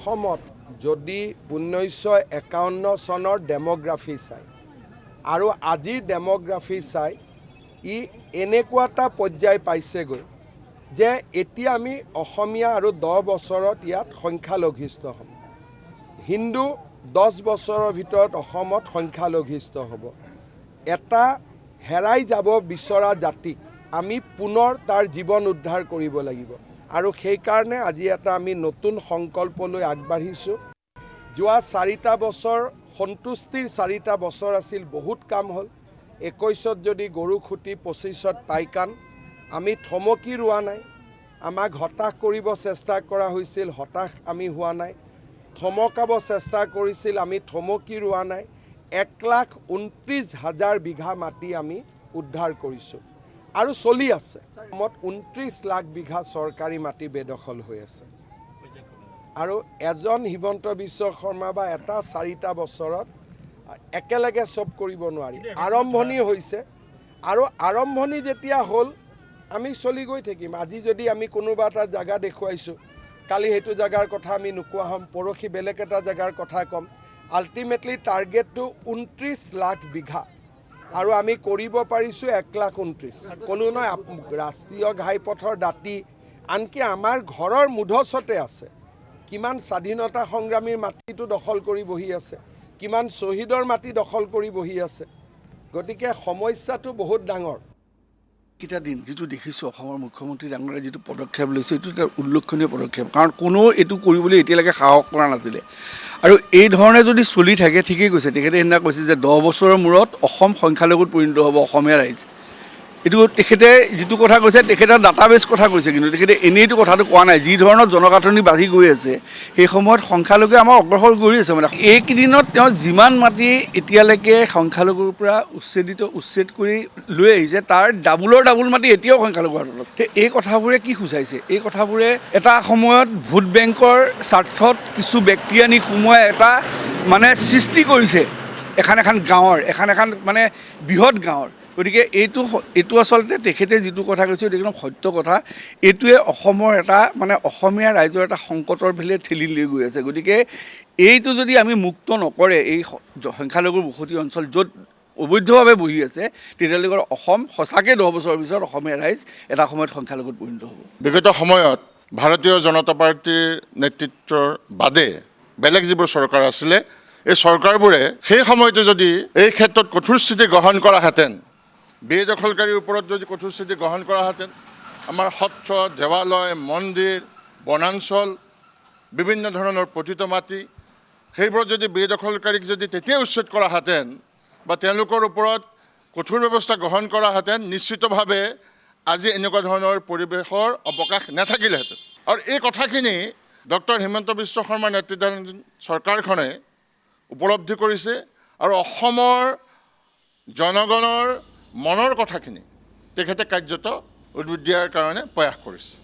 অসমত যদি 1951 চনৰ ডেমোগ্ৰাফি চাই আৰু আজিৰ ডেমোগ্ৰাফি চাই ই এনেকুৱা এটা পৰ্যায় পাইছেগৈ যে এতিয়া আমি অসমীয়া আৰু 10 বছৰত ইয়াত সংখ্যালঘিষ্ঠ হ'ম। হিন্দু 10 বছৰৰ ভিতৰত অসমত সংখ্যালঘিষ্ঠ হ'ব। এটা হেৰাই যাব বিচৰা জাতিক আমি পুনৰ তাৰ জীৱন উদ্ধাৰ কৰিব লাগিব আৰু সেইকাৰণে আজি এটা আমি নতুন সংকল্প লৈ আগবাঢ়িছোঁ। যোৱা 4টা বছৰ সন্তুষ্টিৰ 4টা বছৰ আছিল, বহুত কাম হ'ল। 21ত যদি গৰু খুটি 25ত পাইকান, আমি থমকি ৰোৱা নাই। আমাক হতাশ কৰিব চেষ্টা কৰা হৈছিল, হতাশ আমি হোৱা নাই। থমকাব চেষ্টা কৰিছিল, আমি থমকি ৰোৱা নাই। 1,29,000 বিঘা মাটি আমি উদ্ধাৰ কৰিছোঁ আৰু চলি আছে। অসমত 29 লাখ বিঘা চৰকাৰী মাটি বেদখল হৈ আছে আৰু এজন হিমন্ত বিশ্ব শৰ্মা বা এটা 4টা বছৰত একেলগে চব কৰিব নোৱাৰি। আৰম্ভণি হৈছে আৰু আৰম্ভণি যেতিয়া হ'ল আমি চলি গৈ থাকিম। আজি যদি আমি কোনোবা এটা জেগা দেখুৱাইছোঁ, কালি সেইটো জেগাৰ কথা আমি নোকোৱা হ'ম, পৰহি বেলেগ এটা জেগাৰ কথা ক'ম। আল্টিমেটলি টাৰ্গেটটো 29 লাখ বিঘা আৰু আমি কৰিব পাৰিছোঁ 1,29,000। ক'লো নহয়, ৰাষ্ট্ৰীয় ঘাইপথৰ দাঁতি আনকি আমাৰ ঘৰৰ মুধচতে আছে। কিমান স্বাধীনতা সংগ্ৰামীৰ মাটিটো দখল কৰি বহি আছে, কিমান শ্বহীদৰ মাটি দখল কৰি বহি আছে। গতিকে সমস্যাটো বহুত ডাঙৰ। কেইটা দিন যিটো দেখিছোঁ অসমৰ মুখ্যমন্ত্ৰী ডাঙৰীয়াই যিটো পদক্ষেপ লৈছে, এইটো এটা উল্লেখনীয় পদক্ষেপ, কাৰণ কোনো এইটো কৰিবলৈ এতিয়ালৈকে সাহস কৰা নাছিলে। আৰু এই ধৰণে যদি চলি থাকে, ঠিকেই কৈছে তেখেতে। সেইদিনা কৈছে যে 10 বছৰৰ মূৰত অসম সংখ্যালঘুত পৰিণত হ'ব অসমীয়া ৰাইজ। এইটো তেখেতে যিটো কথা কৈছে, তেখেতে ডাটাবেছ কথা কৈছে, কিন্তু তেখেতে এনেইতো কথাটো কোৱা নাই। যি ধৰণৰ জনগাঁথনি বাঢ়ি গৈ আছে সেই সময়ত সংখ্যালঘুৱে আমাৰ অগ্ৰসৰ কৰি আছে। মানে এইকেইদিনত তেওঁ যিমান মাটি এতিয়ালৈকে সংখ্যালঘুৰ পৰা উচ্ছেদ কৰি লৈ আহিছে, তাৰ ডাবুল মাটি এতিয়াও সংখ্যালঘুৰ হাতত। এই কথাবোৰে কি সূচাইছে? এই কথাবোৰে এটা সময়ত ভোট বেংকৰ স্বাৰ্থত কিছু ব্যক্তি আনি সোমোৱাই এটা মানে সৃষ্টি কৰিছে এখন গাঁৱৰ, এখন মানে বৃহৎ গাঁৱৰ। গতিকে এইটো আচলতে তেখেতে যিটো কথা কৈছে এইটো একদম সত্য কথা। এইটোৱে অসমৰ এটা মানে অসমীয়া ৰাইজৰ এটা সংকটৰ ফালে ঠেলি লৈ গৈ আছে। গতিকে এইটো যদি আমি মুক্ত নকৰে, এই সংখ্যালঘুৰ বসতি অঞ্চল য'ত অবৈধভাৱে বহি আছে, তেতিয়ালৈকে অসম সঁচাকৈ 10 বছৰৰ পিছত অসমীয়া ৰাইজ এটা সময়ত সংখ্যালঘুত পৰিণত হ'ব। বিগত সময়ত ভাৰতীয় জনতা পাৰ্টীৰ নেতৃত্বৰ বাদে বেলেগ যিবোৰ চৰকাৰ আছিলে, এই চৰকাৰবোৰে সেই সময়তে যদি এই ক্ষেত্ৰত কঠোৰ স্থিতি গ্ৰহণ কৰাহেঁতেন, বেদখলকাৰীৰ ওপৰত যদি কঠোৰ স্থিতি গ্ৰহণ কৰাহেঁতেন, আমাৰ সত্ৰ, দেৱালয়, মন্দিৰ, বনাঞ্চল, বিভিন্ন ধৰণৰ পতিত মাটি, সেইবোৰত যদি বেদখলকাৰীক যদি তেতিয়া উচ্ছেদ কৰাহেঁতেন বা তেওঁলোকৰ ওপৰত কঠোৰ ব্যৱস্থা গ্ৰহণ কৰাহেঁতেন, নিশ্চিতভাৱে আজি এনেকুৱা ধৰণৰ পৰিৱেশৰ অৱকাশ নাথাকিলেহেঁতেন। আৰু এই কথাখিনি ডক্টৰ হিমন্ত বিশ্ব শৰ্মাৰ নেতৃত্বাধীন চৰকাৰখনে উপলব্ধি কৰিছে আৰু অসমৰ জনগণৰ মনৰ কথাখিনি তেখেতে কাৰ্যত উদ্বুদ্ধ দিয়াৰ কাৰণে প্ৰয়াস কৰিছে।